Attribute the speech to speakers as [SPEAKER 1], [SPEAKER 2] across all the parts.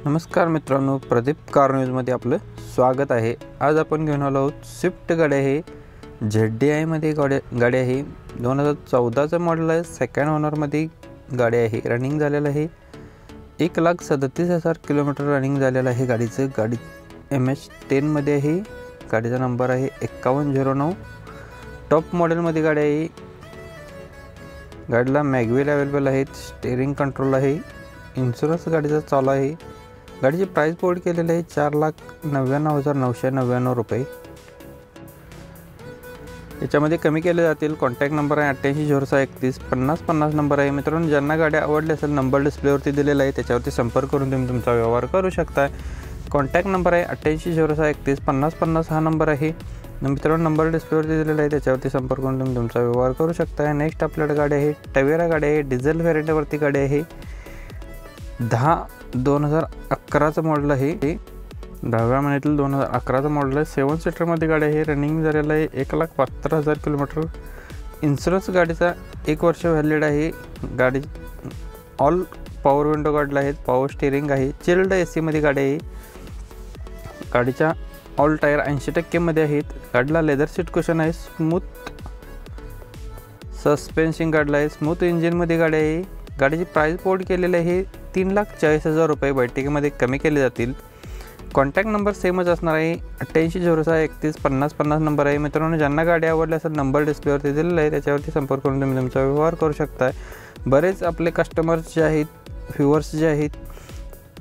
[SPEAKER 1] नमस्कार मित्रांनो, प्रदीप कार न्यूजमध्ये आपलं स्वागत आहे। आज आपण घेऊन आलो आहोत स्विफ्ट गाडी आहे। ZDI मध्ये गाडी आहे। 2014चं मॉडेल आहे। सेकंड ओनरमध्ये गाडी आहे। रनिंग झालेलं आहे 1,37,000 किलोमीटर रनिंग झालेलं आहे गाडीचं। गाडी MH10 मध्ये आहे। गाडीचा नंबर आहे 5109। टॉप मॉडेलमध्ये गाडी आहे। गाडीला मॅगव्हील अवेलेबल आहेत। स्टीअरिंग कंट्रोल आहे। इन्शुरन्स गाडीचा चालू आहे। गाडीची प्राइस बोर्ड केलेली आहे 4,99,999 रुपये। याच्यामध्ये कमी केले जातील। कॉन्टॅक्ट नंबर आहे 8806315050 नंबर आहे। मित्रांनो, ज्यांना गाडी आवडली असेल नंबर डिस्प्लेवरती दिलेला आहे, त्याच्यावरती संपर्क करून तुम्ही तुमचा व्यवहार करू शकता। कॉन्टॅक्ट नंबर आहे 8806315050 हा नंबर आहे। मित्रांनो, नंबर डिस्प्लेवरती दिलेला आहे, त्याच्यावरती संपर्क करून तुम्ही तुमचा व्यवहार करू शकता। नेक्स्ट आपल्याकडे गाडी आहे टवेरा गाडी आहे। डिझेल व्हेरियंटवरती गाडी आहे। 2011चं मॉडेल आहे। 10व्या महिन्यातील 2011चं मॉडेल आहे। 7 सीटरमध्ये गाडी आहे। रनिंग झालेलं आहे 1,72,000 किलोमीटर। इन्शुरन्स गाडीचा 1 वर्ष व्हॅलिड आहे। गाडी ऑल पॉवर विंडो गाडीला आहेत। पॉवर स्टीअरिंग आहे। चिल्ड AC मध्ये गाडी आहे। गाडीच्या ऑल टायर 80% मध्ये आहेत। गाडीला लेदर सीट कुशन आहे। स्मूथ सस्पेन्शन गाडीला आहे। स्मूथ इंजिनमध्ये गाडी आहे। गाडीची प्राइस बोर्ड केलेली आहे 3,40,000 रुपये। बैठकीमध्ये कमी केले जातील। कॉन्टॅक्ट नंबर सेमच असणार आहे 8806315050 नंबर आहे। मित्रांनो, ज्यांना गाडी आवडली असेल नंबर डिस्प्लेवरती दिलेला आहे, त्याच्यावरती संपर्क करून तुम्ही तुमचा व्यवहार करू शकता। बरेच आपले कस्टमर्स जे आहेत, व्ह्यूअर्स जे आहेत,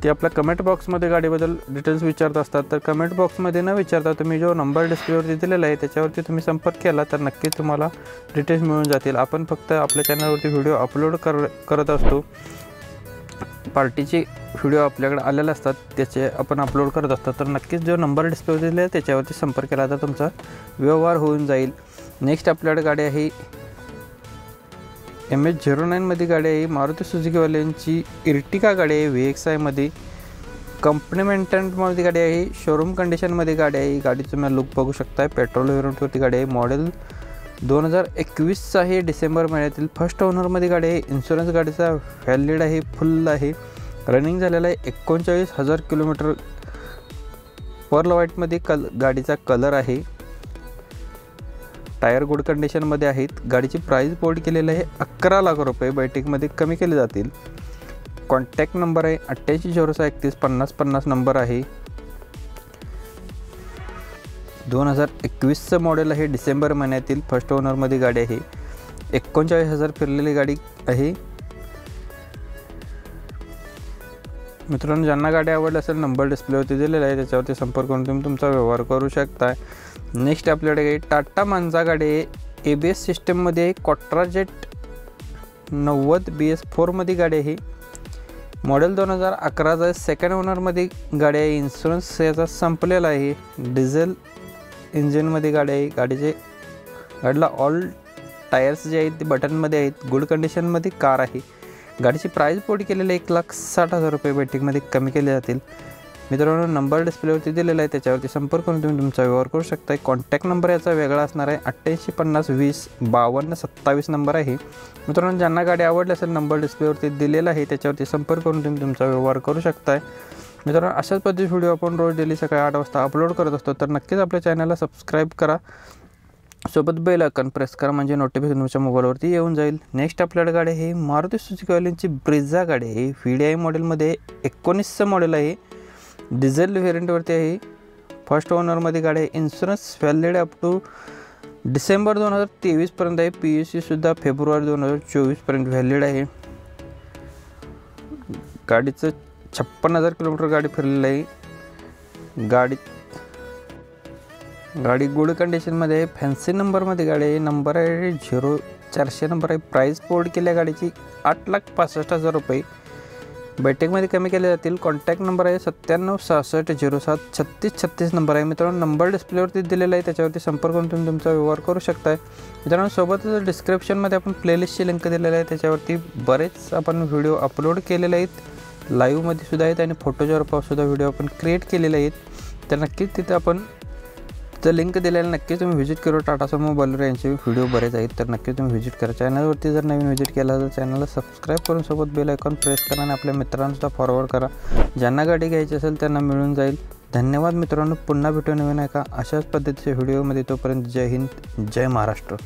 [SPEAKER 1] ते आपल्या कमेंट बॉक्समध्ये गाडीबद्दल डिटेल्स विचारत असतात। तर कमेंट बॉक्समध्ये न विचारता तुम्ही जो नंबर डिस्प्लेवरती दिलेला आहे त्याच्यावरती तुम्ही संपर्क केला तर नक्कीच तुम्हाला डिटेल्स मिळून जातील। आपण फक्त आपल्या चॅनलवरती व्हिडिओ अपलोड करत असतो। पार्टीचे व्हिडिओ आपल्याकडे आलेले असतात, त्याचे आपण अपलोड करत असतो। तर नक्कीच जो नंबर डिस्प्ले दिलेला आहे त्याच्यावरती संपर्क केला तर तुमचा व्यवहार होऊन जाईल। नेक्स्ट आपल्याकडे गाडी आहे MH09 मध्ये गाडी आहे। मारुती सुझुकीवाल्यांची इर्टिगा गाडी आहे। VXI मध्ये कंपनी मेंटेनन्समध्ये गाडी आहे। शोरूम कंडिशनमध्ये गाडी आहे। गाडीचं तुम्ही लुक बघू शकता। पेट्रोल व्हेरियंटवरती गाडी आहे। मॉडेल 2021 आहे। डिसेंबर महिन्यातील फर्स्ट ओनरमध्ये गाडी आहे। इन्शुरन्स गाडीचा व्हॅलिड आहे, फुल आहे। रनिंग झालेला आहे 39,000 किलोमीटर। पर्ल व्हाईटमध्ये गाडीचा कलर आहे। टायर गुड कंडिशनमध्ये आहेत। गाडीची प्राइस बोर्ड केलेली आहे 11 लाख रुपये। बैठकीमध्ये कमी केले जातील। कॉन्टॅक्ट नंबर आहे 8806315050 नंबर आहे। 2021चं मॉडेल आहे। डिसेंबर महिन्यातील फर्स्ट ओनरमध्ये गाडी आहे। 39,000 फिरलेली गाडी आहे। मित्रांनो, ज्यांना गाडी आवडली असेल नंबर डिस्प्लेवरती दिलेला आहे, त्याच्यावरती संपर्क करून तुम्ही तुमचा व्यवहार करू शकता। नेक्स्ट आपल्याकडे टाटा मांजा गाडी आहे। ABS सिस्टममध्ये आहे। क्वाट्राजेट 90 BS4 मध्ये गाडी आहे। मॉडेल 2011चं आहे। सेकंड ओनरमध्ये गाडी आहे। इन्शुरन्स याचा संपलेला आहे। डिझेल इंजिनमध्ये गाडी आहे। गाडीला ऑल टायर्स जे आहेत ते बटनमध्ये आहेत। गुड कंडिशनमध्ये कार आहे। गाडीची प्राइस बोर्ड केलेली आहे 1,60,000 रुपये। बैठकीमध्ये कमी केले जातील। मित्रांनो, नंबर डिस्प्लेवरती दिलेला आहे, त्याच्यावरती संपर्क करून तुम्ही तुमचा व्यवहार करू शकता। कॉन्टॅक्ट नंबर याचा वेगळा असणार आहे 8850205227 नंबर आहे। मित्रांनो, ज्यांना गाडी आवडली असेल नंबर डिस्प्लेवरती दिलेला आहे, त्याच्यावरती संपर्क करून तुम्ही तुमचा व्यवहार करू शकता। मित्रांनो, अशाच पद्धतीचे व्हिडिओ आपण रोज डेली सकाळी 8 वाजता अपलोड करत असतो। तर नक्कीच आपल्या चॅनलला सबस्क्राईब करा, सोबत बेल आयकॉन प्रेस करा, म्हणजे नोटिफिकेशन तुमच्या मोबाईलवरती येऊन जाईल। नेक्स्ट आपल्याकडे गाडी आहे मारुती सुझुकीवाल्यांची ब्रेझा गाडी आहे। VDI मॉडेलमध्ये 19चं मॉडेल आहे। डिझेल व्हेरियंटवरती आहे। फर्स्ट ओनरमध्ये गाडी आहे। Insurance valid up to December 2023 पर्यंत आहे। PUC सुद्धा फेब्रुवारी 2024 पर्यंत व्हॅलिड आहे। गाडीचं 56,000 किलोमीटर गाडी फिरलेली आहे। गाडी गुड कंडिशनमध्ये आहे। फॅन्सी नंबरमध्ये गाडी आहे। नंबर आहे 0400 नंबर आहे। प्राइस बोर्ड केल्या गाडीची 8,65,000 रुपये। बैठकीमध्ये कमी केले जातील। कॉन्टॅक्ट नंबर आहे 9766073636 नंबर आहे। मित्रांनो, नंबर डिस्प्लेवरती दिलेला आहे, त्याच्यावरती संपर्क करून तुम्ही तुमचा व्यवहार करू शकता। मित्रांनो, सोबतच डिस्क्रिप्शनमध्ये आपण प्लेलिस्टची लिंक दिलेली आहे, त्याच्यावरती बरेच आपण व्हिडिओ अपलोड केलेले आहेत। लाईव्हमध्ये सुद्धा आहेत आणि फोटोच्या रूपात सुद्धा व्हिडिओ आपण क्रिएट केलेले आहेत। तर नक्कीच तिथे आपण तर लिंक दिलेला नक्की तुम्ही व्हिजिट करू. टाटा सुमो बोलेरो यांचे व्हिडिओ बरेच आहेत, तर नक्की तुम्ही व्हिजिट करा. चॅनलवरती जर नवीन व्हिजिट केला तर चॅनलला सबस्क्राईब करून सोबत बेल आयकॉन प्रेस करा आणि आपल्या मित्रांना फॉरवर्ड करा. ज्यांना गाडी घ्यायची असेल त्यांना मिळून जाईल. धन्यवाद मित्रांनो. पुन्हा भेटू नवीन एका अशाच पद्धतीच्या व्हिडिओमध्ये. तोपर्यंत जय हिंद, जय महाराष्ट्र.